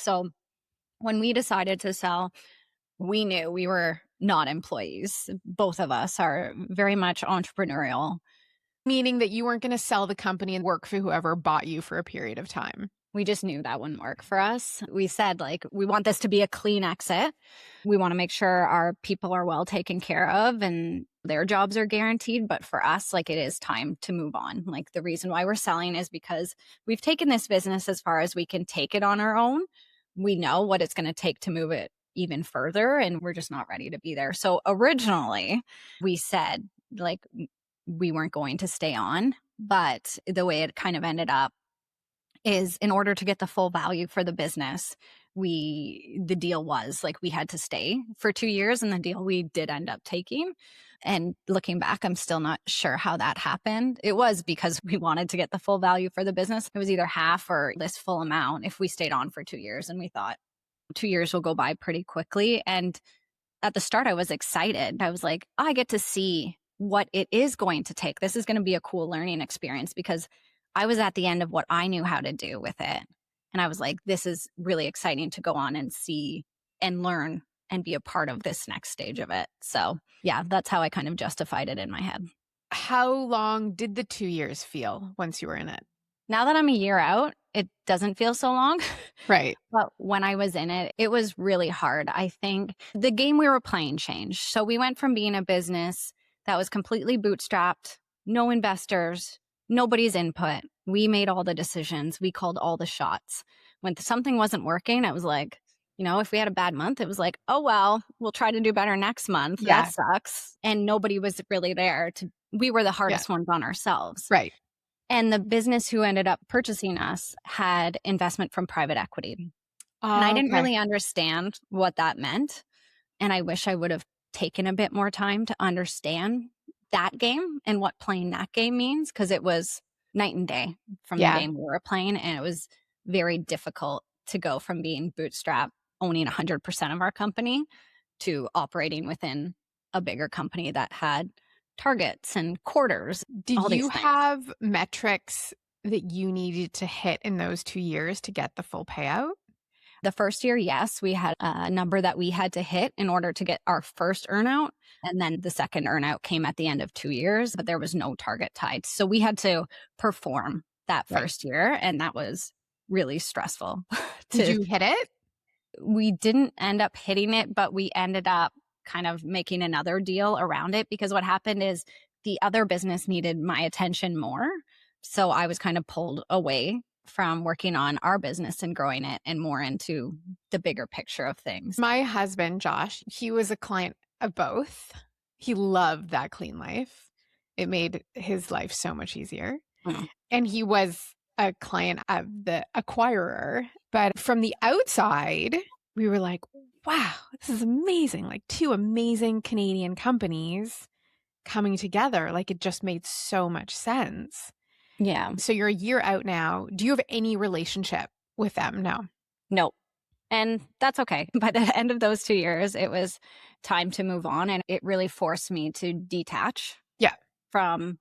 So when we decided to sell, we knew we were not employees. Both of us are very much entrepreneurial. Meaning that you weren't going to sell the company and work for whoever bought you for a period of time. We just knew that wouldn't work for us. We said, like, we want this to be a clean exit. We want to make sure our people are well taken care of and their jobs are guaranteed. But for us, like, it is time to move on. Like, the reason why we're selling is because we've taken this business as far as we can take it on our own. We know what it's going to take to move it even further, and we're just not ready to be there. So originally, we said, like, we weren't going to stay on. But the way it kind of ended up is, in order to get the full value for the business, the deal was like we had to stay for 2 years, and the deal we did end up taking. And looking back, I'm still not sure how that happened. It was because we wanted to get the full value for the business. It was either half or this full amount if we stayed on for 2 years. And we thought 2 years will go by pretty quickly. And at the start, I was excited. I was like, I get to see what it is going to take. This is going to be a cool learning experience, because I was at the end of what I knew how to do with it. And I was like, this is really exciting to go on and see and learn and be a part of this next stage of it. So yeah, that's how I kind of justified it in my head. How long did the 2 years feel once you were in it? Now that I'm a year out, it doesn't feel so long. Right. But when I was in it, it was really hard. I think the game we were playing changed. So we went from being a business that was completely bootstrapped, no investors, nobody's input. We made all the decisions. We called all the shots. When something wasn't working, it was like, if we had a bad month, it was like, oh, well, we'll try to do better next month. That Yeah. sucks. And nobody was really there we were the Yeah. hardest ones on ourselves. Right. And the business who ended up purchasing us had investment from private equity. And I didn't Okay. really understand what that meant. And I wish I would have taken a bit more time to understand that game and what playing that game means, because it was night and day from the Yeah. game we were playing. And it was very difficult to go from being bootstrap, owning 100% of our company, to operating within a bigger company that had targets and quarters, Did all you these things. have metrics that you needed to hit in those 2 years to get the full payout? The first year, yes, we had a number that we had to hit in order to get our first earnout. And then the second earnout came at the end of 2 years, but there was no target tied. So we had to perform that Right. first year. And that was really stressful. Did you hit it? We didn't end up hitting it, but we ended up kind of making another deal around it, because what happened is the other business needed my attention more. So I was kind of pulled away from working on our business and growing it and more into the bigger picture of things. My husband, Josh, he was a client of both. He loved that clean life. It made his life so much easier. Mm. And he was a client of the acquirer. But from the outside, we were like, wow, this is amazing. Like, two amazing Canadian companies coming together. Like, it just made so much sense. Yeah. So you're a year out now. Do you have any relationship with them? No. Nope. And that's okay. By the end of those 2 years, it was time to move on. And it really forced me to detach Yeah. from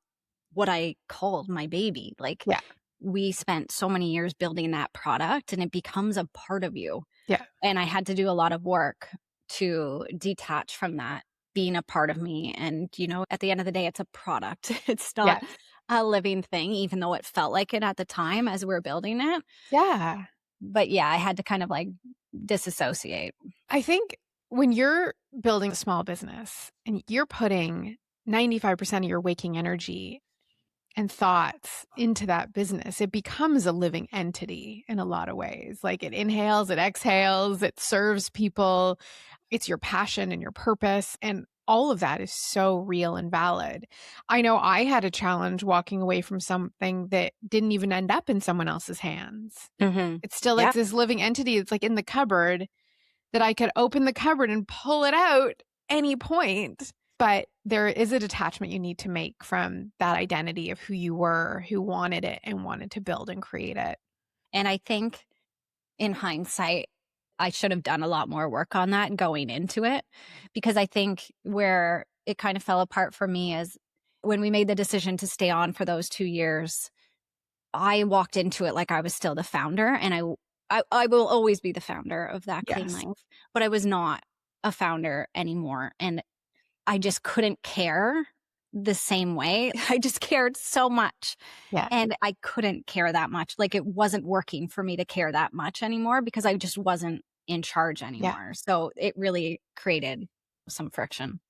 what I called my baby. Like, Yeah. we spent so many years building that product, and it becomes a part of you. Yeah. And I had to do a lot of work to detach from that being a part of me. And, at the end of the day, it's a product. It's not Yes. a living thing, even though it felt like it at the time as we were building it. Yeah. But yeah, I had to kind of like disassociate. I think when you're building a small business and you're putting 95% of your waking energy and thoughts into that business, it becomes a living entity in a lot of ways. Like, it inhales, it exhales, it serves people. It's your passion and your purpose. And all of that is so real and valid. I know I had a challenge walking away from something that didn't even end up in someone else's hands. Mm-hmm. It's still Yeah. like this living entity. It's like in the cupboard that I could open the cupboard and pull it out any point. But there is a detachment you need to make from that identity of who you were, who wanted it and wanted to build and create it. And I think in hindsight, I should have done a lot more work on that going into it, because I think where it kind of fell apart for me is when we made the decision to stay on for those 2 years, I walked into it like I was still the founder, and I will always be the founder of That Clean Yes. Life, but I was not a founder anymore. And I just couldn't care the same way. I just cared so much. Yeah. And I couldn't care that much. Like it wasn't working for me to care that much anymore because I just wasn't in charge Yeah. anymore. So it really created some friction.